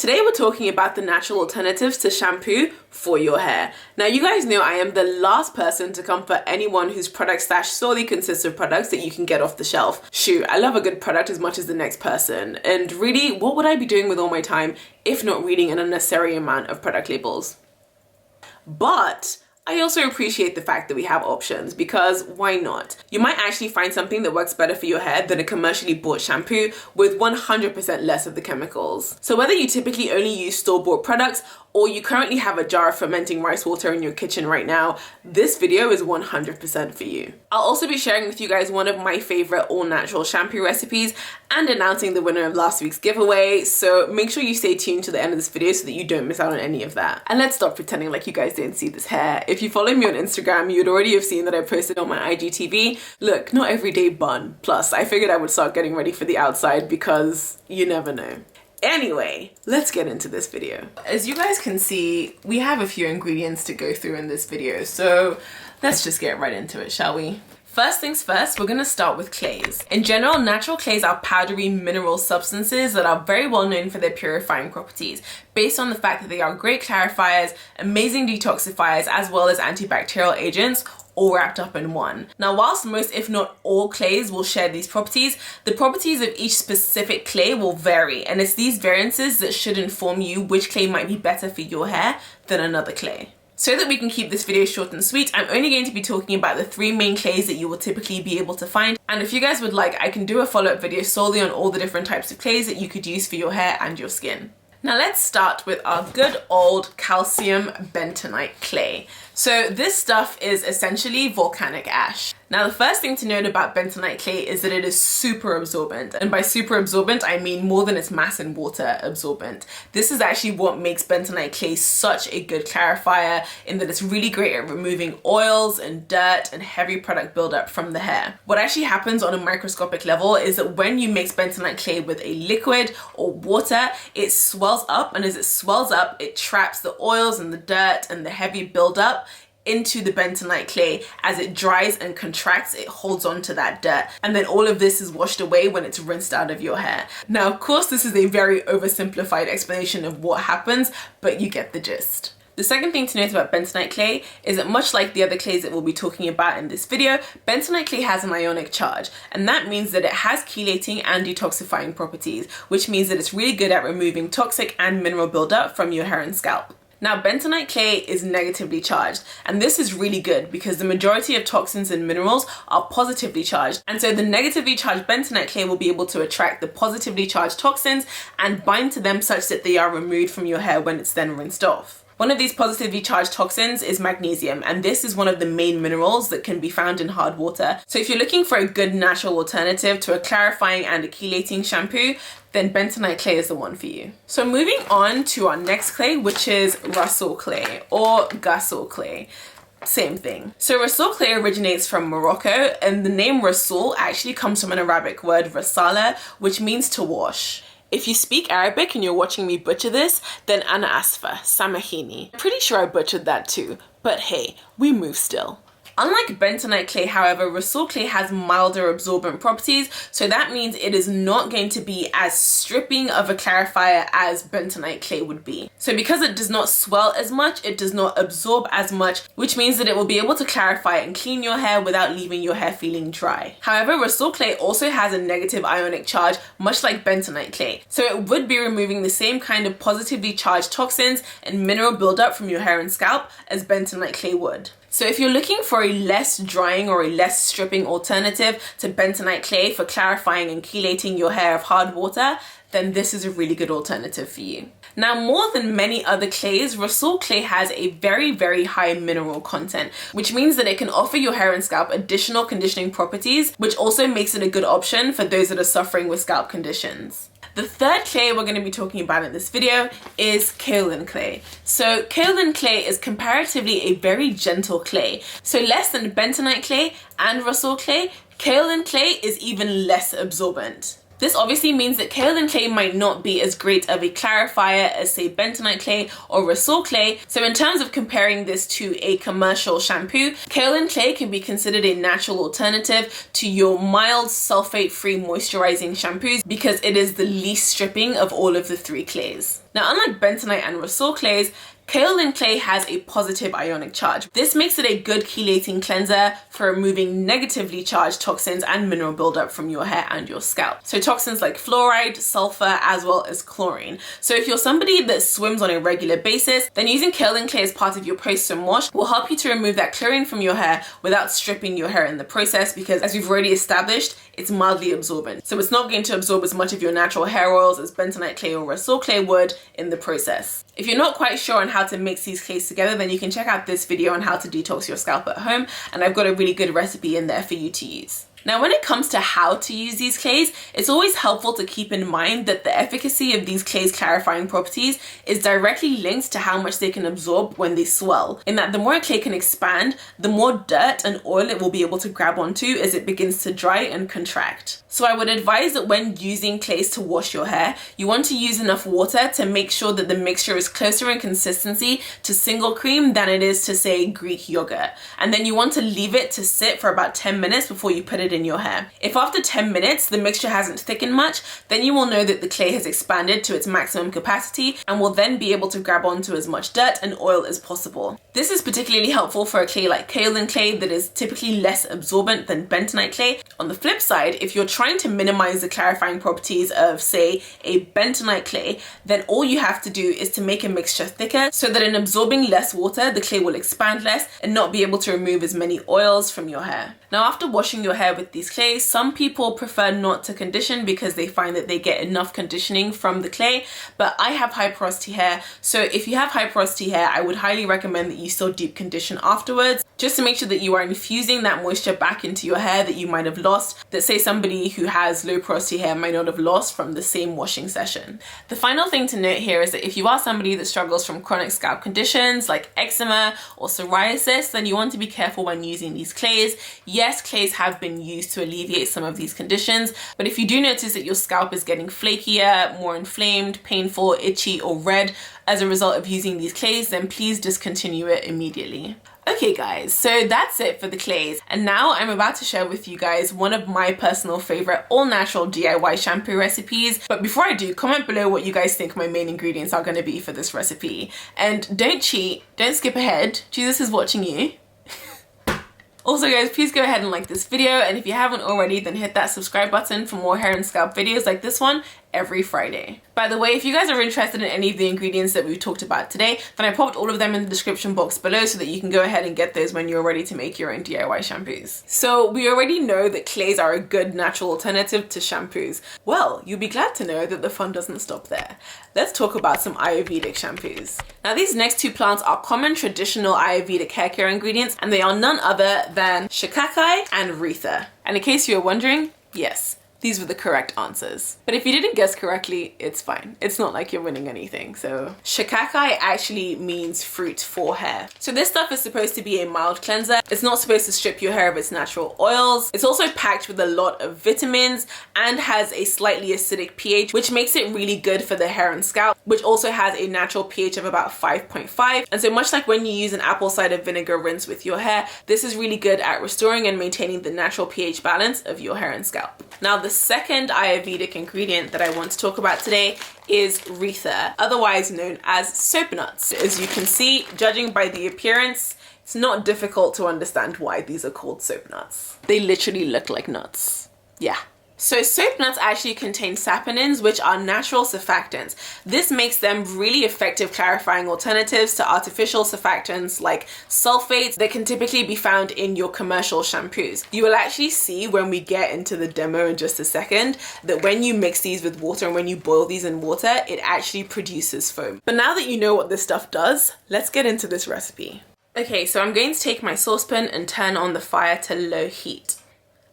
Today we're talking about the natural alternatives to shampoo for your hair. Now you guys know I am the last person to comfort anyone whose product stash solely consists of products that you can get off the shelf. Shoot, I love a good product as much as the next person. And really, what would I be doing with all my time if not reading an unnecessary amount of product labels? But I also appreciate the fact that we have options, because why not? You might actually find something that works better for your hair than a commercially bought shampoo with 100% less of the chemicals. So whether you typically only use store-bought products or you currently have a jar of fermenting rice water in your kitchen right now, this video is 100% for you. I'll also be sharing with you guys one of my favorite all-natural shampoo recipes and announcing the winner of last week's giveaway, so make sure you stay tuned to the end of this video so that you don't miss out on any of that. And let's stop pretending like you guys didn't see this hair. If you follow me on Instagram, you'd already have seen that I posted on my IGTV. Look, not everyday bun. Plus, I figured I would start getting ready for the outside because you never know. Anyway, let's get into this video. As you guys can see, we have a few ingredients to go through in this video, so let's just get right into it, shall we? First things first, we're gonna start with clays. In general, natural clays are powdery mineral substances that are very well known for their purifying properties, based on the fact that they are great clarifiers, amazing detoxifiers, as well as antibacterial agents, all wrapped up in one. Now, whilst most, if not all, clays will share these properties, the properties of each specific clay will vary, and it's these variances that should inform you which clay might be better for your hair than another clay. So that we can keep this video short and sweet, I'm only going to be talking about the 3 main clays that you will typically be able to find. And if you guys would like, I can do a follow-up video solely on all the different types of clays that you could use for your hair and your skin. Now let's start with our good old calcium bentonite clay. So this stuff is essentially volcanic ash. Now the first thing to note about bentonite clay is that it is super absorbent. And by super absorbent, I mean more than its mass in water absorbent. This is actually what makes bentonite clay such a good clarifier, in that it's really great at removing oils and dirt and heavy product buildup from the hair. What actually happens on a microscopic level is that when you mix bentonite clay with a liquid or water, it swells up, and as it swells up, it traps the oils and the dirt and the heavy buildup into the bentonite clay. As it dries and contracts, it holds on to that dirt, and then all of this is washed away when it's rinsed out of your hair. Now, of course, this is a very oversimplified explanation of what happens, but you get the gist. The second thing to note about bentonite clay is that, much like the other clays that we'll be talking about in this video, bentonite clay has an ionic charge, and that means that it has chelating and detoxifying properties, which means that it's really good at removing toxic and mineral buildup from your hair and scalp. Now, bentonite clay is negatively charged, and this is really good because the majority of toxins and minerals are positively charged, and so the negatively charged bentonite clay will be able to attract the positively charged toxins and bind to them such that they are removed from your hair when it's then rinsed off. One of these positively charged toxins is magnesium, and this is one of the main minerals that can be found in hard water. So if you're looking for a good natural alternative to a clarifying and a chelating shampoo, then bentonite clay is the one for you. So moving on to our next clay, which is Rasool clay or Gasool clay. Same thing. So Rasool clay originates from Morocco, and the name Rasool actually comes from an Arabic word, rasala, which means to wash. If you speak Arabic and you're watching me butcher this, then ana asfa, samahini. Pretty sure I butchered that too, but hey, we move still. Unlike bentonite clay, however, Rasool clay has milder absorbent properties, so that means it is not going to be as stripping of a clarifier as bentonite clay would be. So because it does not swell as much, it does not absorb as much, which means that it will be able to clarify and clean your hair without leaving your hair feeling dry. However, Rasool clay also has a negative ionic charge, much like bentonite clay, so it would be removing the same kind of positively charged toxins and mineral buildup from your hair and scalp as bentonite clay would. So if you're looking for a less drying or a less stripping alternative to bentonite clay for clarifying and chelating your hair of hard water, then this is a really good alternative for you. Now, more than many other clays, Rasool clay has a very, very high mineral content, which means that it can offer your hair and scalp additional conditioning properties, which also makes it a good option for those that are suffering with scalp conditions. The third clay we're going to be talking about in this video is kaolin clay. So kaolin clay is comparatively a very gentle clay. So less than bentonite clay and Rasool clay, kaolin clay is even less absorbent. This obviously means that kaolin clay might not be as great of a clarifier as, say, bentonite clay or Rasool clay. So in terms of comparing this to a commercial shampoo, kaolin clay can be considered a natural alternative to your mild sulfate-free moisturizing shampoos because it is the least stripping of all of the 3 clays. Now, unlike bentonite and rosol clays, kaolin clay has a positive ionic charge. This makes it a good chelating cleanser for removing negatively charged toxins and mineral buildup from your hair and your scalp. So toxins like fluoride, sulfur, as well as chlorine. So if you're somebody that swims on a regular basis, then using kaolin clay as part of your post-swim wash will help you to remove that chlorine from your hair without stripping your hair in the process, because as we've already established, it's mildly absorbent. So it's not going to absorb as much of your natural hair oils as bentonite clay or rosol clay would in the process. If you're not quite sure on how to mix these clays together, then you can check out this video on how to detox your scalp at home, and I've got a really good recipe in there for you to use. Now, when it comes to how to use these clays, it's always helpful to keep in mind that the efficacy of these clays' clarifying properties is directly linked to how much they can absorb when they swell, in that the more a clay can expand, the more dirt and oil it will be able to grab onto as it begins to dry and contract. So I would advise that when using clays to wash your hair, you want to use enough water to make sure that the mixture is closer in consistency to single cream than it is to, say, Greek yogurt. And then you want to leave it to sit for about 10 minutes before you put it in your hair. If after 10 minutes the mixture hasn't thickened much, then you will know that the clay has expanded to its maximum capacity and will then be able to grab onto as much dirt and oil as possible. This is particularly helpful for a clay like kaolin clay that is typically less absorbent than bentonite clay. On the flip side, if you're trying to minimize the clarifying properties of, say, a bentonite clay, then all you have to do is to make a mixture thicker so that in absorbing less water, the clay will expand less and not be able to remove as many oils from your hair. Now, after washing your hair with these clays, some people prefer not to condition because they find that they get enough conditioning from the clay, but I have high porosity hair, so if you have high porosity hair, I would highly recommend that you still deep condition afterwards, just to make sure that you are infusing that moisture back into your hair that you might have lost, that, say, somebody who has low porosity hair might not have lost from the same washing session. The final thing to note here is that if you are somebody that struggles from chronic scalp conditions like eczema or psoriasis, then you want to be careful when using these clays. Yes, clays have been used to alleviate some of these conditions, but if you do notice that your scalp is getting flakier, more inflamed, painful, itchy, or red as a result of using these clays, then please discontinue it immediately. Okay guys, so that's it for the clays, and now I'm about to share with you guys one of my personal favorite all-natural DIY shampoo recipes. But before I do, comment below what you guys think my main ingredients are going to be for this recipe. And don't cheat, don't skip ahead, Jesus is watching you. Also guys, please go ahead and like this video, and if you haven't already, then hit that subscribe button for more hair and scalp videos like this one every Friday. By the way, if you guys are interested in any of the ingredients that we've talked about today, then I popped all of them in the description box below so that you can go ahead and get those when you're ready to make your own DIY shampoos. So we already know that clays are a good natural alternative to shampoos. Well, you'll be glad to know that the fun doesn't stop there. Let's talk about some Ayurvedic shampoos. Now, these next two plants are common traditional Ayurvedic hair care ingredients, and they are none other than shikakai and reetha. And in case you were wondering, yes, these were the correct answers. But if you didn't guess correctly, it's fine. It's not like you're winning anything. So shikakai actually means fruit for hair. So this stuff is supposed to be a mild cleanser. It's not supposed to strip your hair of its natural oils. It's also packed with a lot of vitamins and has a slightly acidic pH, which makes it really good for the hair and scalp, which also has a natural pH of about 5.5. And so much like when you use an apple cider vinegar rinse with your hair, this is really good at restoring and maintaining the natural pH balance of your hair and scalp. Now, the second Ayurvedic ingredient that I want to talk about today is reetha, otherwise known as soap nuts. As you can see, judging by the appearance, it's not difficult to understand why these are called soap nuts. They literally look like nuts. Yeah. So soap nuts actually contain saponins, which are natural surfactants. This makes them really effective clarifying alternatives to artificial surfactants like sulfates that can typically be found in your commercial shampoos. You will actually see when we get into the demo in just a second that when you mix these with water and when you boil these in water, it actually produces foam. But now that you know what this stuff does, let's get into this recipe. Okay, so I'm going to take my saucepan and turn on the fire to low heat.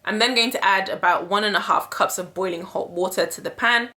I'm then going to add about 1.5 cups of boiling hot water to the pan.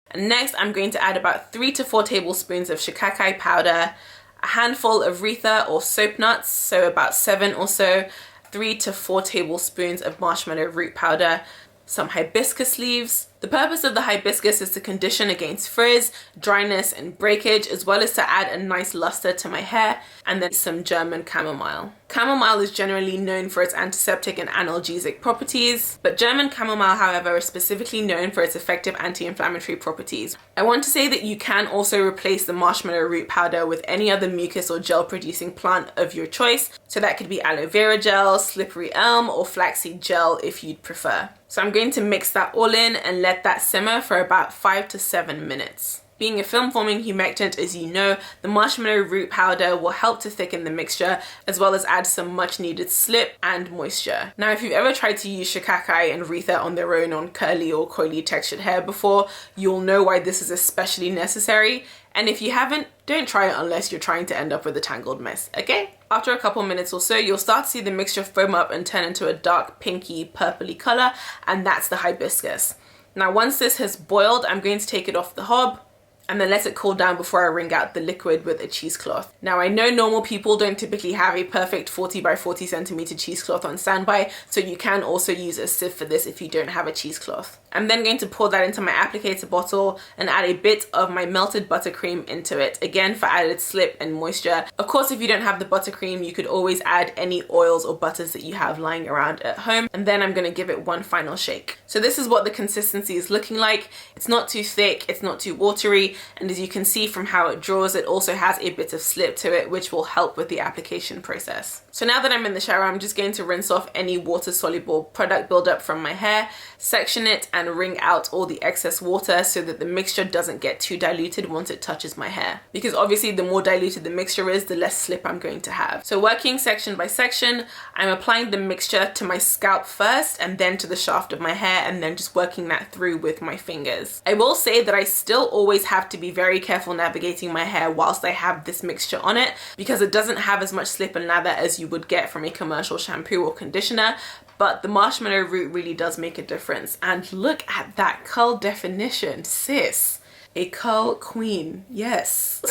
And next I'm going to add about 3 to 4 tablespoons of shikakai powder, a handful of reetha or soap nuts, so about 7 or so, 3 to 4 tablespoons of marshmallow root powder, some hibiscus leaves, The purpose of the hibiscus is to condition against frizz, dryness, and breakage, as well as to add a nice luster to my hair, and then some German chamomile. Chamomile is generally known for its antiseptic and analgesic properties, but German chamomile, however, is specifically known for its effective anti-inflammatory properties. I want to say that you can also replace the marshmallow root powder with any other mucus or gel producing plant of your choice. So that could be aloe vera gel, slippery elm, or flaxseed gel if you'd prefer. So I'm going to mix that all in and let that simmer for about 5 to 7 minutes. Being a film forming humectant, as you know, the marshmallow root powder will help to thicken the mixture as well as add some much needed slip and moisture. Now, if you've ever tried to use shikakai and reetha on their own on curly or coily textured hair before, you'll know why this is especially necessary. And if you haven't, don't try it unless you're trying to end up with a tangled mess, okay? After a couple minutes or so, you'll start to see the mixture foam up and turn into a dark pinky purpley color, and that's the hibiscus. Now, once this has boiled, I'm going to take it off the hob and then let it cool down before I wring out the liquid with a cheesecloth. Now, I know normal people don't typically have a perfect 40 by 40 centimeter cheesecloth on standby, so you can also use a sieve for this if you don't have a cheesecloth. I'm then going to pour that into my applicator bottle and add a bit of my melted buttercream into it, again for added slip and moisture. Of course, if you don't have the buttercream, you could always add any oils or butters that you have lying around at home, and then I'm gonna give it one final shake. So this is what the consistency is looking like. It's not too thick, it's not too watery, and as you can see from how it draws, it also has a bit of slip to it, which will help with the application process. So now that I'm in the shower, I'm just going to rinse off any water-soluble product buildup from my hair, section it, and wring out all the excess water so that the mixture doesn't get too diluted once it touches my hair. Because obviously the more diluted the mixture is, the less slip I'm going to have. So working section by section, I'm applying the mixture to my scalp first and then to the shaft of my hair, and then just working that through with my fingers. I will say that I still always have to be very careful navigating my hair whilst I have this mixture on it, because it doesn't have as much slip and lather as you would get from a commercial shampoo or conditioner. But the marshmallow root really does make a difference. And look at that curl definition, sis. A curl queen, yes.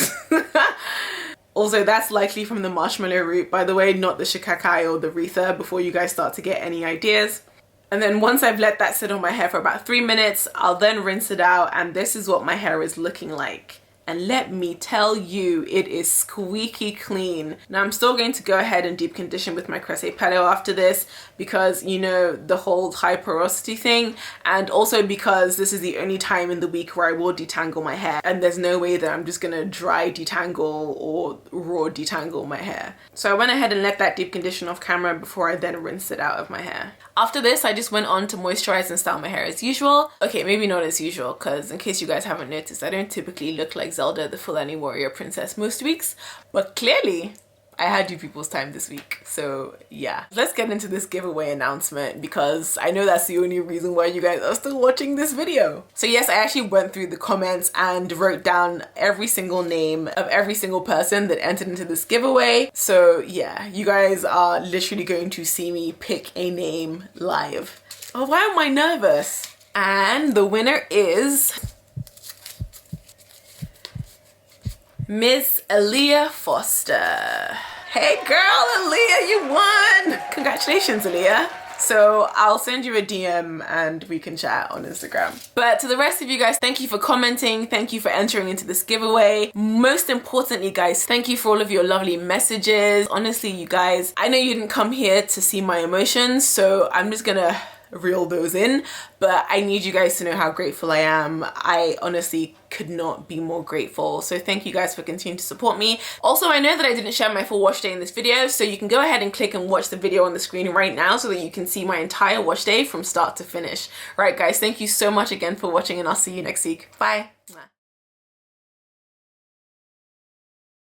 Also, that's likely from the marshmallow root, by the way, not the shikakai or the reetha, before you guys start to get any ideas. And then once I've let that sit on my hair for about 3 minutes, I'll then rinse it out, and this is what my hair is looking like. And let me tell you, it is squeaky clean. Now I'm still going to go ahead and deep condition with my Cresse Pelo after this, because you know, the whole high porosity thing, and also because this is the only time in the week where I will detangle my hair, and there's no way that I'm just gonna dry detangle or raw detangle my hair. So I went ahead and let that deep condition off camera before I then rinsed it out of my hair. After this, I just went on to moisturize and style my hair as usual. Okay, maybe not as usual, because in case you guys haven't noticed, I don't typically look like Zelda the Fulani Warrior Princess most weeks, but clearly I had you people's time this week, so yeah. Let's get into this giveaway announcement, because I know that's the only reason why you guys are still watching this video. So yes, I actually went through the comments and wrote down every single name of every single person that entered into this giveaway. So yeah, you guys are literally going to see me pick a name live. Oh, why am I nervous? And the winner is Miss Aaliyah Foster. Hey girl, Aaliyah, you won! Congratulations, Aaliyah. So I'll send you a DM and we can chat on Instagram. But to the rest of you guys, thank you for commenting. Thank you for entering into this giveaway. Most importantly, guys, thank you for all of your lovely messages. Honestly, you guys, I know you didn't come here to see my emotions, so I'm just gonna reel those in, but I need you guys to know how grateful I am. I honestly could not be more grateful. So thank you guys for continuing to support me. Also, I know that I didn't share my full wash day in this video, so you can go ahead and click and watch the video on the screen right now so that you can see my entire wash day from start to finish. Right guys, thank you so much again for watching, and I'll see you next week. Bye.